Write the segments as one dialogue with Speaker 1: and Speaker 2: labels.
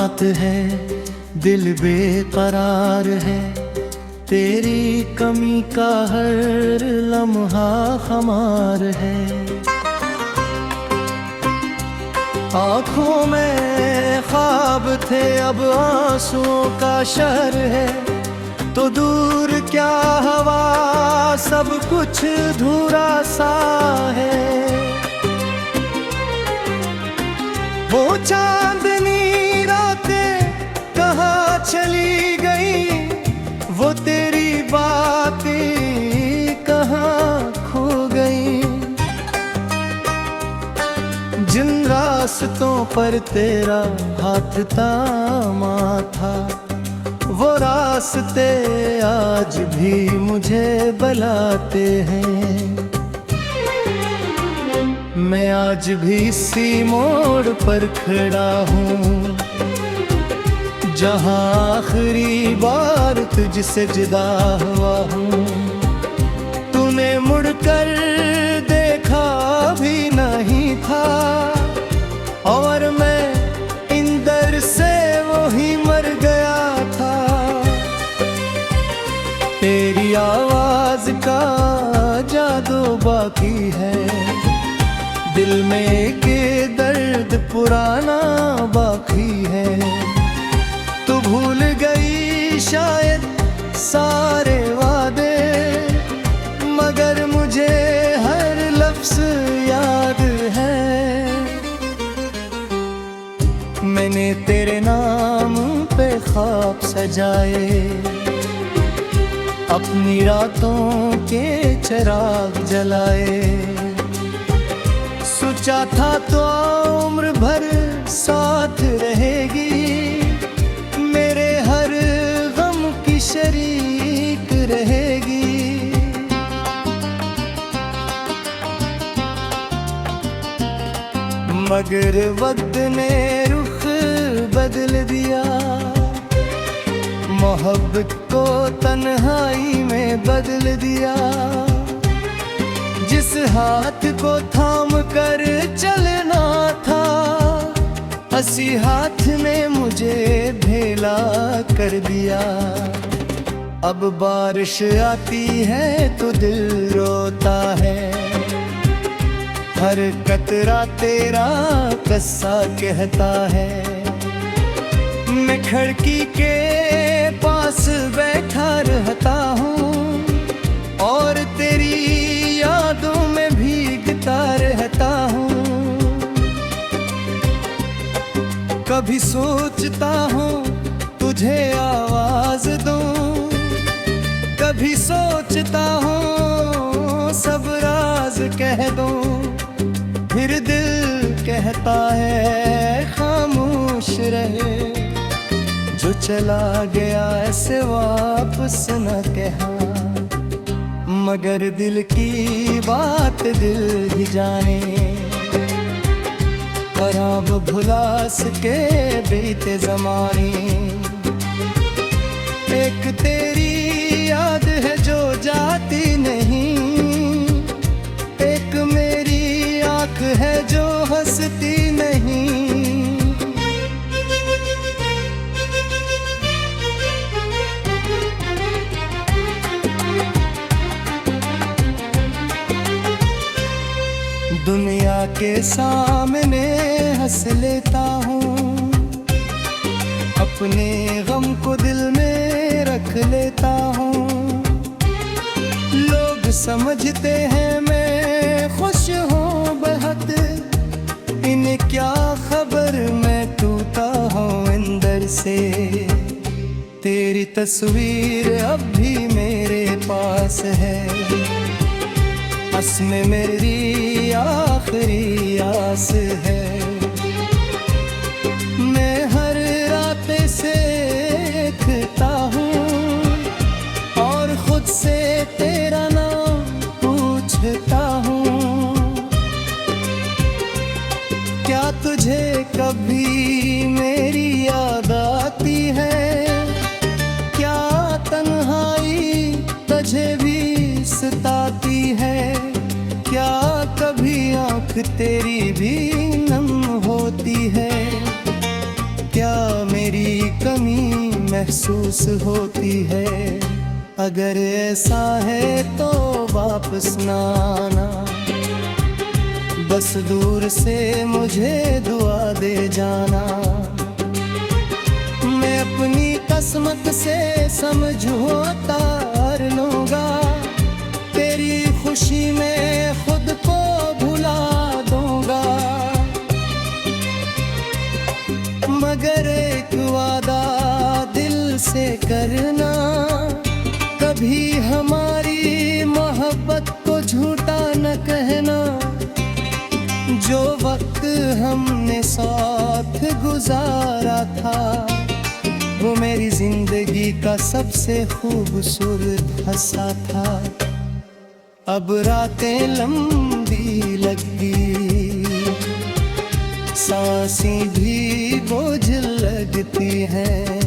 Speaker 1: रात है, दिल बेकरार है, तेरी कमी का हर लम्हा खुमार है। आँखों में ख्वाब थे अब आंसुओं का शहर है, तो दूर क्या हवा सब कुछ धुरा सा है। वो चांदनी रातें कहाँ चली गई, वो तेरी बातें कहाँ खो गई। जिन रास्तों पर तेरा हाथ थामा था, वो रास्ते आज भी मुझे बुलाते हैं। मैं आज भी इसी मोड़ पर खड़ा हूँ, जहाँ आखिरी बार तुझसे जुदा हुआ हूँ। तूने मुड़कर देखा भी नहीं था, और मैं इंदर से वही मर गया था। तेरी आवाज का जादू बाकी है, दिल में एक दर्द पुराना बाकी है। तू भूल गई शायद सारे वादे, मगर मुझे हर लफ्ज़ याद है। मैंने तेरे नाम पे ख्वाब सजाए, अपनी रातों के चिराग जलाए। सोचा था तो उम्र भर साथ रहेगी, मेरे हर गम की शरीक रहेगी। मगर वक्त ने रुख बदल दिया, मोहब्बत को तन्हाई में बदल दिया। जिस हाथ को थाम कर चलना था, हंसी हाथ ने मुझे भेला कर दिया। अब बारिश आती है तो दिल रोता है, हर कतरा तेरा कस्सा कहता है। मैं खिड़की के पास बैठा रहता हूँ, और तेरी यादों में भीगता रहता हूँ। कभी सोचता हूँ तुझे आवाज दूँ, कभी सोचता हूँ सब राज कह दूँ। फिर दिल कहता है खामोश रहे, जो चला गया ऐसे वापस न कहा। मगर दिल की बात दिल ही जाने, और अब भुला सके बीते ज़माने। एक तेरी याद है जो जाती नहीं, एक मेरी आँख है जो हंसती नहीं। दुनिया के सामने हंस लेता हूँ, अपने गम को दिल में रख लेता हूँ। लोग समझते हैं मैं खुश हूँ बहुत, इन्हें क्या खबर मैं टूटा हूँ अंदर से। तेरी तस्वीर अब भी मेरे पास है, में मेरी आखिरी आस है। मैं हर रात से देखता हूँ, और खुद से तेरा नाम पूछता हूँ। क्या तुझे कभी मेरी याद आती है? क्या तन्हाई तुझे भी सताती है? क्या कभी आँख तेरी भी नम होती है? क्या महसूस होती है। अगर ऐसा है तो वापस ना आना, बस दूर से मुझे दुआ दे जाना। मैं अपनी किस्मत से समझौता कर लूंगा, तेरी खुशी में खुद को भुला दूंगा। मगर एक वादा दिल से करना, कभी हमारी मोहब्बत को झूठा न कहना। जो वक्त हमने साथ गुजारा था, वो मेरी जिंदगी का सबसे खूबसूरत हिस्सा था। अब रातें लंबी लगी, सांसें भी बोझ लगती हैं।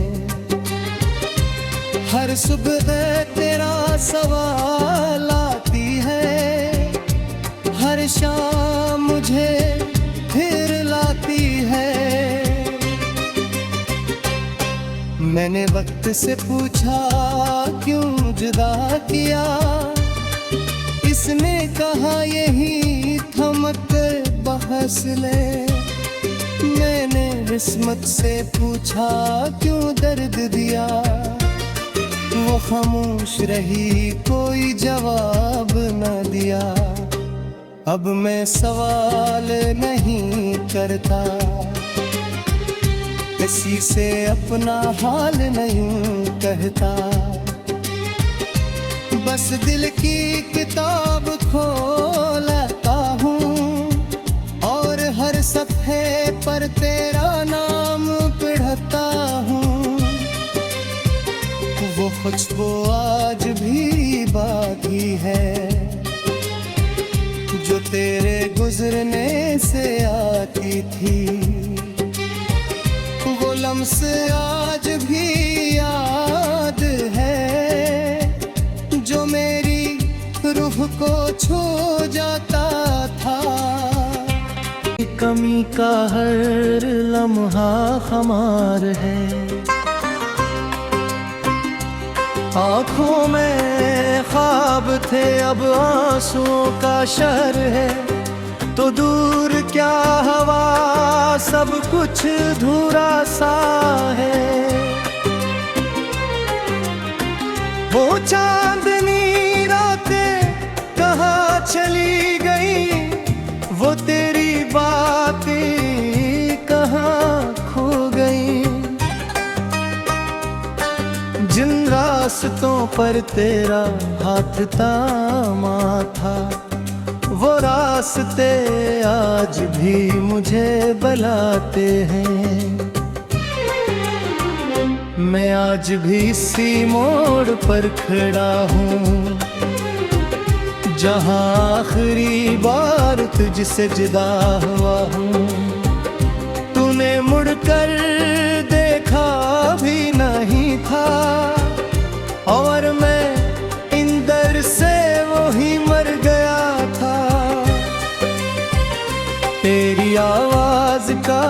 Speaker 1: हर सुबह तेरा सवाल आती है, हर शाम मुझे फिर लाती है। मैंने वक्त से पूछा क्यों जुदा किया, इसने कहा यही थमक बहस ले। मैंने किस्मत से पूछा क्यों दर्द दिया, वो खामोश रही, कोई जवाब न दिया। अब मैं सवाल नहीं करता, किसी से अपना हाल नहीं कहता। बस दिल की किताब खोलता हूँ और हर सफ़े पर तेरा नाम पढ़ता हूँ। वो खुशबू आज भी बाकी है, जो तेरे गुजरने से आती थी। वो लम्स आज भी याद है, जो मेरी रूह को छू जाता था। कमी का हर लम्हा हमार है, आँखों में ख्वाब थे अब आंसुओं का शहर है। तो दूर क्या हवा, सब कुछ धुरा सा है। वो चांदनी रातें कहाँ चली गई, वो तेरी बातें कहाँ खो गई। जिन रास्तों पर तेरा हाथ थामा था, वो रास्ते आज भी मुझे बुलाते हैं। मैं आज भी इसी मोड़ पर खड़ा हूँ, जहाँ आखिरी बार तुझसे जुदा हुआ हूँ। तूने मुड़कर देखा भी नहीं था, और मैं इंदर से वही मर गया था। तेरी आवाज का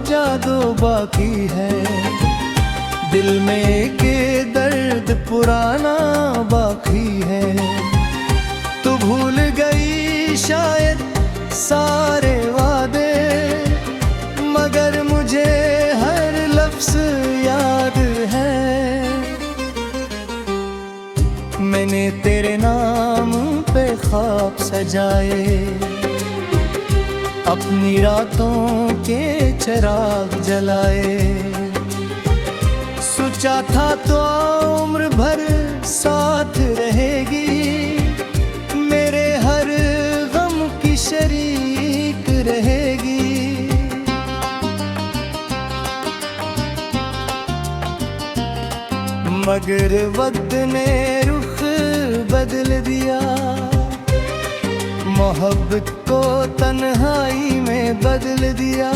Speaker 1: जादू बाकी है, दिल में के दर्द पुराना बाकी है। तू भूल गई शायद सारे वादे, मगर मुझे हर लफ्ज़ याद है। मैंने तेरे नाम पे ख्वाब सजाए, अपनी रातों के चिराग जलाए। सोचा था तो उम्र भर साथ रहेगी, मेरे हर गम की शरीक रहेगी। मगर वक्त ने रुख बदल दिया, मोहब्बत को तन्हाई में बदल दिया।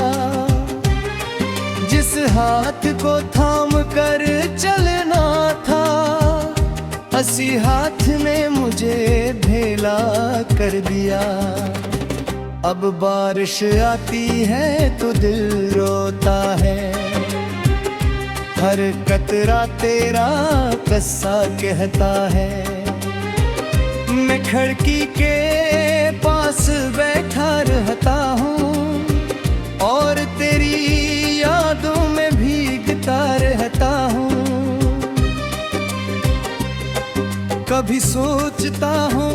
Speaker 1: जिस हाथ को थाम कर चलना था, हंसी हाथ ने मुझे ढेला कर दिया। अब बारिश आती है तो दिल रोता है, हर कतरा तेरा किस्सा कहता है। मैं खिड़की के पास बैठा रहता हूँ और तेरी यादों में भीगता रहता हूँ। कभी सोचता हूँ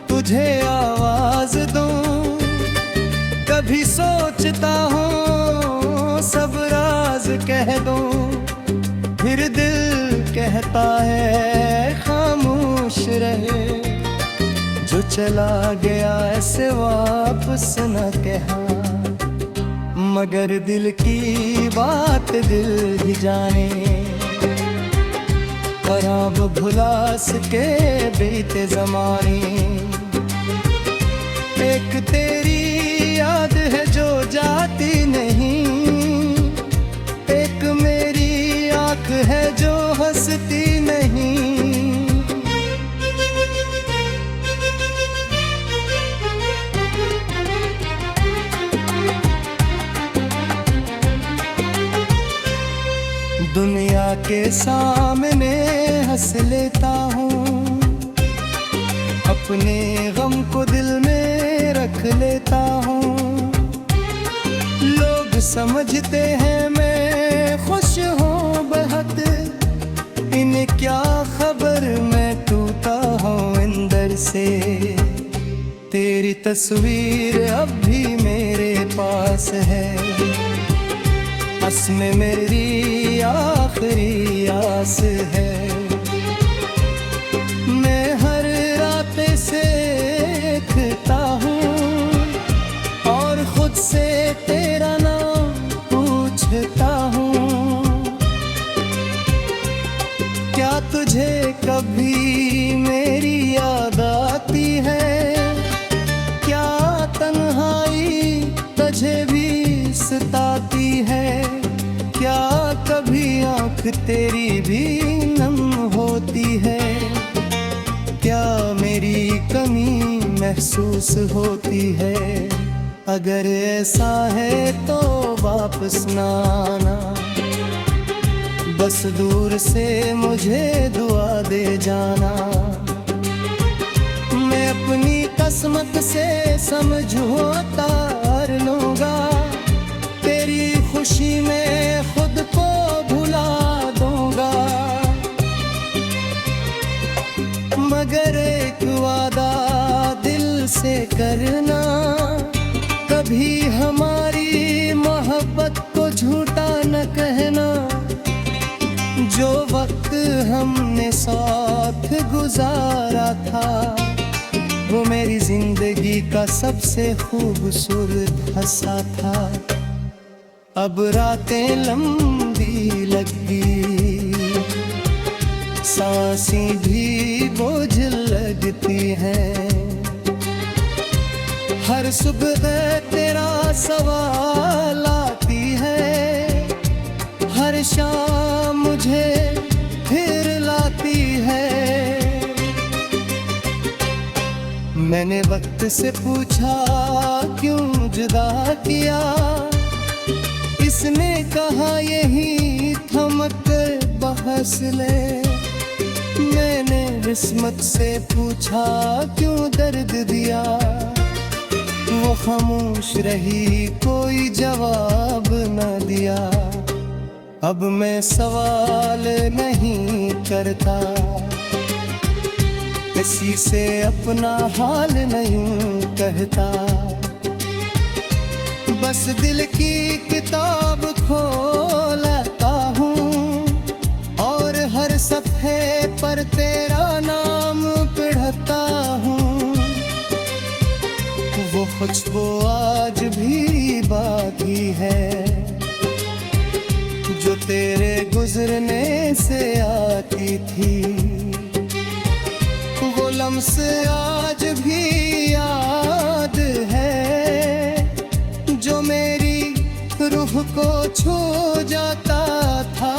Speaker 1: तुझे आवाज दूँ, कभी सोचता हूँ सब राज कह दूँ, फिर दिल कहता है खामोश रहे। जो चला गया ऐसे वापस न कहा, मगर दिल की बात दिल ही जाने। और अब भुला सके बीते ज़माने, एक तेरी याद है जो जाती नहीं, एक मेरी आँख है जो हंसती नहीं। दुनिया के सामने हंस लेता हूँ, अपने गम को दिल में रख लेता हूँ। लोग समझते हैं मैं खुश हूँ बहुत, इन्हें क्या खबर मैं टूटा हूँ अंदर से। तेरी तस्वीर अब भी मेरे पास है, बस में मेरी आखिरी आस है। मैं हर रात से देखता हूँ और खुद से तेरा नाम पूछता हूँ। क्या तुझे कभी मेरी याद आती है? क्या तन्हाई तुझे भी सताती है? क्या कभी आँख तेरी भी नम होती है? क्या मेरी कमी महसूस होती है? अगर ऐसा है तो वापस ना आना, बस दूर से मुझे दुआ दे जाना। मैं अपनी किस्मत से समझौता कर लूँगा, तेरी खुशी में खुद को भुला दूंगा। मगर एक वादा दिल से करना, कभी हमारी मोहब्बत को झूठा न कहना। जो वक्त हमने साथ गुजारा था, वो मेरी जिंदगी का सबसे खूबसूरत हिस्सा था। अब रातें लंबी लगती, सांसें भी बोझ लगती हैं। हर सुबह तेरा सवाल आती है, हर शाम मुझे फिर लाती है। मैंने वक्त से पूछा क्यों जुदा किया, इसने कहा यही थमक बहस ले। मैंने किस्मत से पूछा क्यों दर्द दिया, वो खामोश रही कोई जवाब न दिया। अब मैं सवाल नहीं करता, किसी से अपना हाल नहीं कहता। बस दिल की किताब खोलता हूँ और हर सफ़े पर तेरा नाम पढ़ता हूँ। वो खुशबू आज भी बाकी है, जो तेरे गुजरने से आती थी। वो लम्स आज भी याद है, जो मेरी रूह को छू जाता था।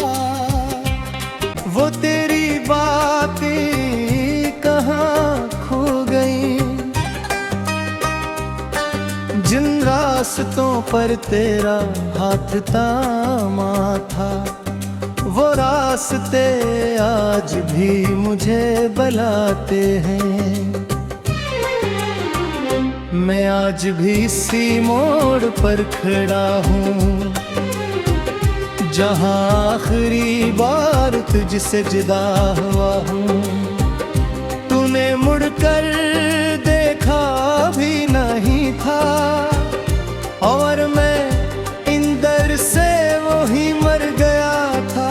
Speaker 1: वो तेरी बातें कहाँ खो गई, जिन रास्तों पर तेरा हाथ थामा था। वो रास्ते आज भी मुझे बुलाते हैं। मैं आज भी इसी मोड़ पर खड़ा हूँ जहाँ आखिरी बार तुझसे जुदा हुआ हूँ। तूने मुड़कर देखा भी नहीं था और मैं इंदर से वही मर गया था।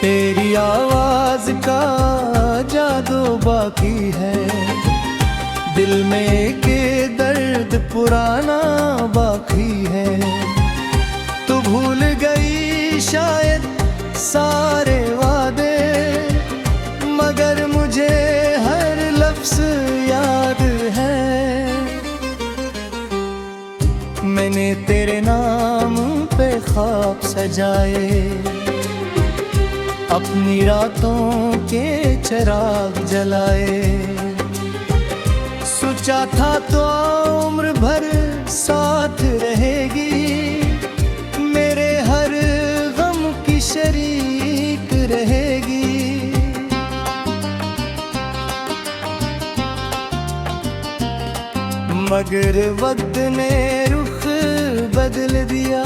Speaker 1: तेरी आवाज का जादू बाकी है, दिल में के दर्द पुराना बाकी है। तू भूल गई शायद सारे वादे, मगर मुझे हर लफ्ज याद है। मैंने तेरे नाम पे ख्वाब सजाए, अपनी रातों के चिराग जलाए। सोचा था तो उम्र भर साथ रहेगी, मेरे हर गम की शरीक रहेगी। मगर वक्त ने रुख बदल दिया,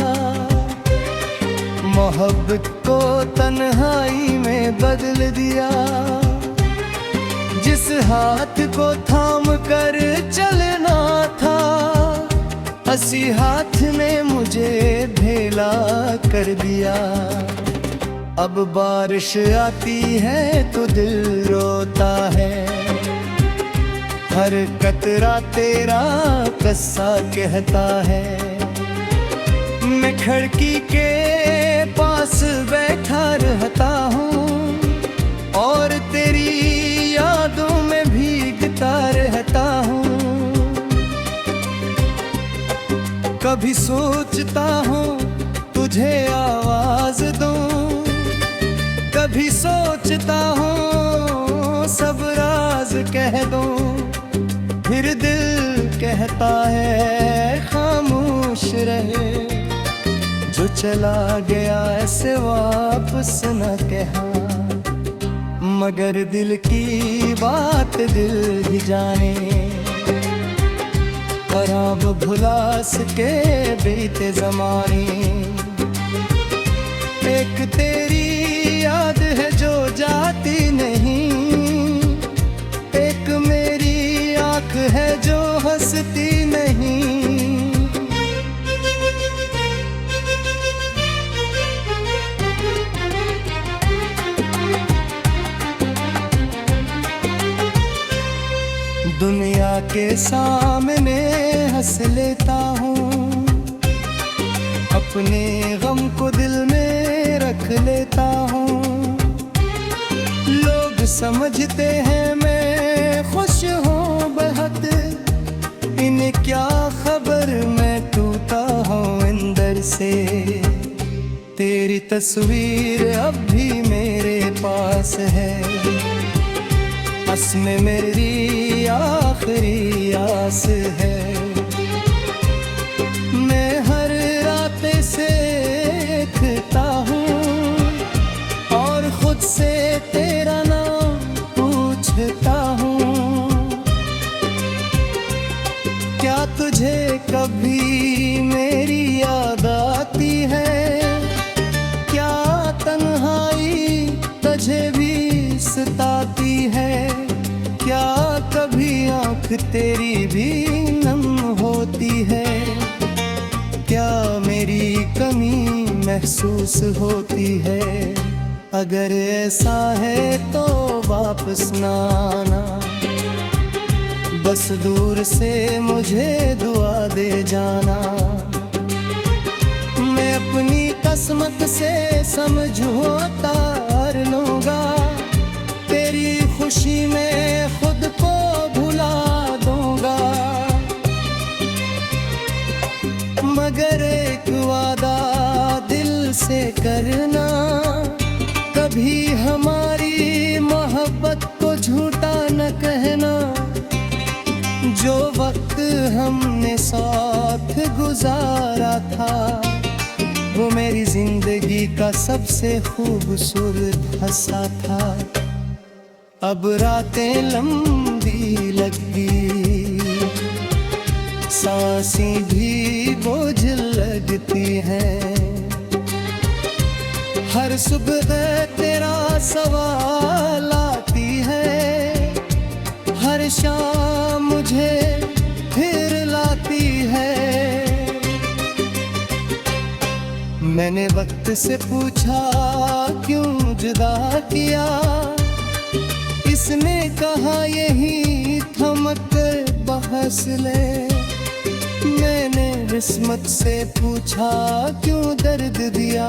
Speaker 1: मोहब्बत को तन्हाई में बदल दिया। जिस हाथ को थाम कर चलना था, हंसी हाथ ने मुझे ढेला कर दिया। अब बारिश आती है तो दिल रोता है, हर कतरा तेरा किस्सा कहता है। मैं खिड़की के पास बैठा रहता हूँ और तेरी यादों में भीगता रहता हूँ। कभी सोचता हूँ तुझे आवाज दूँ, कभी सोचता हूँ सब राज कह दूँ। फिर दिल कहता है खामोश रहे, जो चला गया ऐसे वापस न कहा। मगर दिल की बात दिल ही जाने, खराब भुला सके बीते जमाने। एक तेरी याद है जो जाती नहीं, एक मेरी आँख है जो हंसती नहीं। दुनिया के सामने हंस लेता हूँ, अपने गम को दिल में रख लेता हूँ। लोग समझते हैं मैं खुश हूँ बहुत, इन्हें क्या खबर मैं टूटा हूँ अंदर से। तेरी तस्वीर अब भी मेरे पास है, बस में मेरी आखिरी आस है। मैं हर रात से देखता हूँ और खुद से तेरा नाम पूछता हूँ। क्या तुझे कभी मेरी याद आती है? क्या तन्हाई तुझे भी सताती है? क्या कभी आँख तेरी भी नम होती है? क्या मेरी कमी महसूस होती है? अगर ऐसा है तो वापस ना आना, बस दूर से मुझे दुआ दे जाना। मैं अपनी किस्मत से समझौता कर लूँगा, तेरी खुशी में खुद को भुला दूँगा। मगर एक वादा दिल से करना, कभी हमारी मोहब्बत को झूठा न कहना। जो वक्त हमने साथ गुजारा था, वो मेरी जिंदगी का सबसे खूबसूरत हंसा था। अब रातें लंबी लगती, सांसें भी बोझ लगती हैं। हर सुबह तेरा सवाल आती है, हर शाम मुझे फिर लाती है। मैंने वक्त से पूछा क्यों जुदा किया, इसने कहा यही थमक बहस ले। मैंने किस्मत से पूछा क्यों दर्द दिया,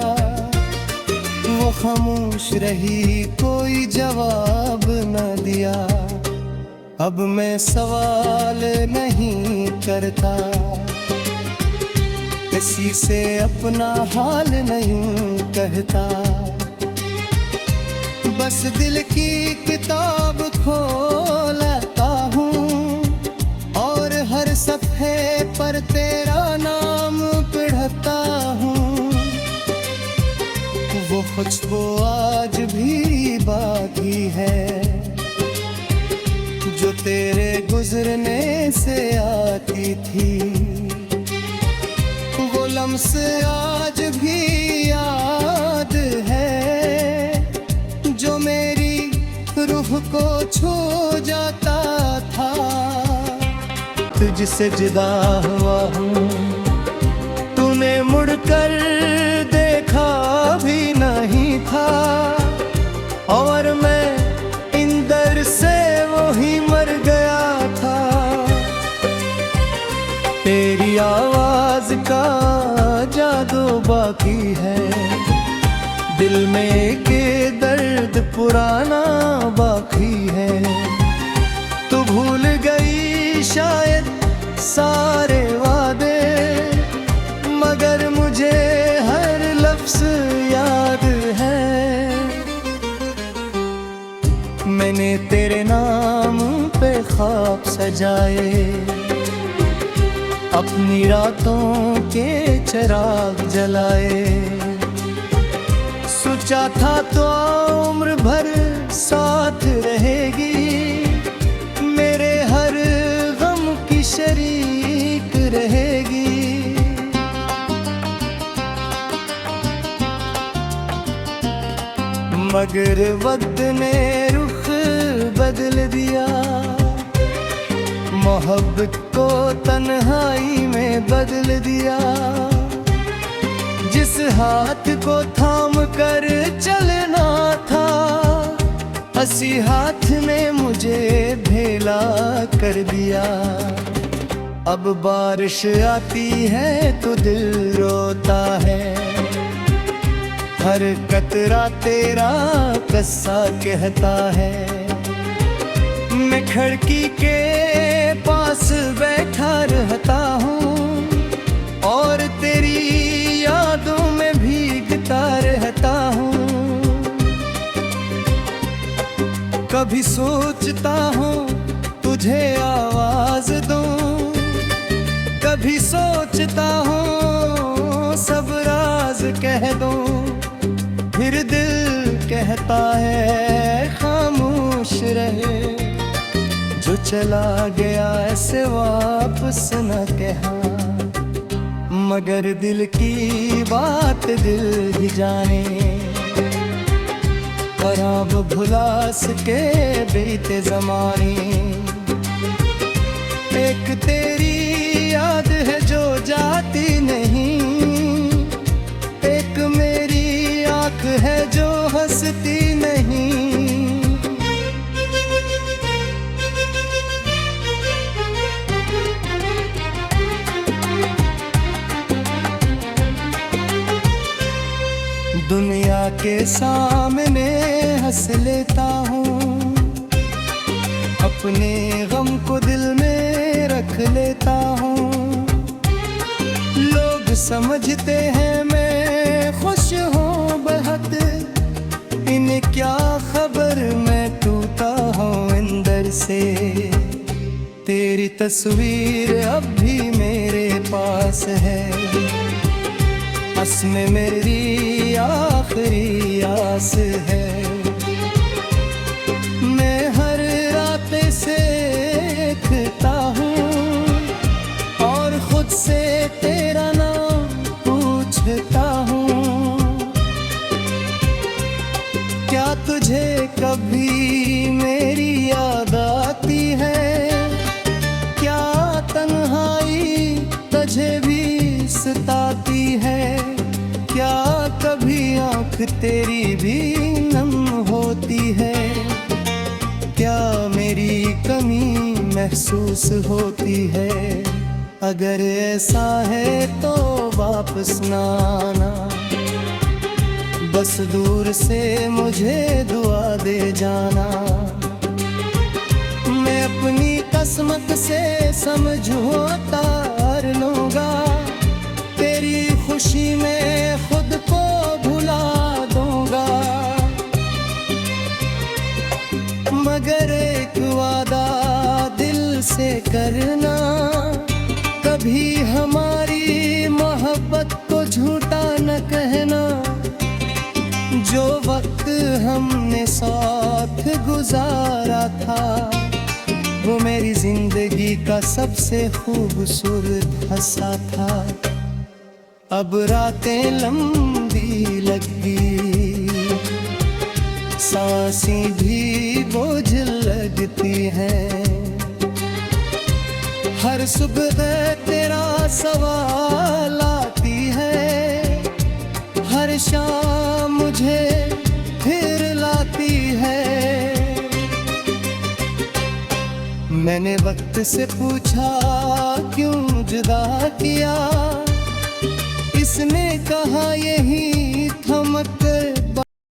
Speaker 1: वो खामोश रही, कोई जवाब न दिया। अब मैं सवाल नहीं करता, किसी से अपना हाल नहीं कहता। बस दिल की किताब खोलता हूँ और हर सफ़े पर तेरा नाम पढ़ता हूँ। वो खुशबू आज भी बाकी है जो तेरे गुजरने से आती थी। वो लम्स आज भी याद है जो मेरी रूह को छू जाता था। तुझसे जुदा हुआ हूँ, तूने मुड़कर देखा भी नहीं था, और मैं इंदर से वही मर गया था। तेरी आवाज का जादू बाकी है, दिल में के दर्द पुराना बाकी है। तू भूल गई शायद सारे वादे, मगर मुझे हर लफ्ज याद है। मैंने तेरे नाम पे ख्वाब सजाए, अपनी रातों के चिराग जलाए। सोचा था तो उम्र भर साथ रहेगी, मेरे हर गम की शरीक रहेगी। मगर वक्त ने रुख बदल दिया, मोहब्बत को तन्हाई में बदल दिया। जिस हाथ को थाम कर चलना था, हंसी हाथ ने मुझे ढेला कर दिया। अब बारिश आती है तो दिल रोता है, हर कतरा तेरा किस्सा कहता है। मैं खिड़की के पास बैठा रहता हूँ और तेरी यादों में भीगता रहता हूँ। कभी सोचता हूँ तुझे आवाज दूँ, कभी सोचता हूँ सब राज कह दूँ। फिर दिल कहता है खामोश रहे, जो चला गया ऐसे वापस न कहा। मगर दिल की बात दिल ही जाने, पर अब भुला सके बीते ज़माने। एक तेरी याद है जो जाती नहीं, एक मेरी आँख है जो हंसती नहीं। दुनिया के सामने हंस लेता हूँ, अपने गम को दिल में रख लेता हूँ। लोग समझते हैं मैं खुश हूँ बहुत, इन्हें क्या खबर मैं टूटा हूँ अंदर से। तेरी तस्वीर अब भी मेरे पास है, बस में मेरी आखिरी आस है। मैं हर रात से देखता हूँ और खुद से तेरा नाम पूछता हूँ। क्या तुझे कभी मेरी याद आती है? क्या तन्हाई तुझे भी सताती है? क्या कभी आँख तेरी भी नम होती है? क्या मेरी कमी महसूस होती है? अगर ऐसा है तो वापस ना आना, बस दूर से मुझे दुआ दे जाना। मैं अपनी किस्मत से समझौता कर लूंगा, तेरी खुशी में खुद को भुला दूंगा। मगर एक वादा दिल से करना, कभी हमारी मोहब्बत को झूठा न कहना। जो वक्त हमने साथ गुजारा था, वो मेरी जिंदगी का सबसे खूबसूरत हिस्सा था। अब रातें लंबी लगी, सांसें भी बोझ लगती हैं। हर सुबह तेरा सवाल आती है, हर शाम मुझे फिर लाती है। मैंने वक्त से पूछा क्यों जुदा किया, इसने कहा यही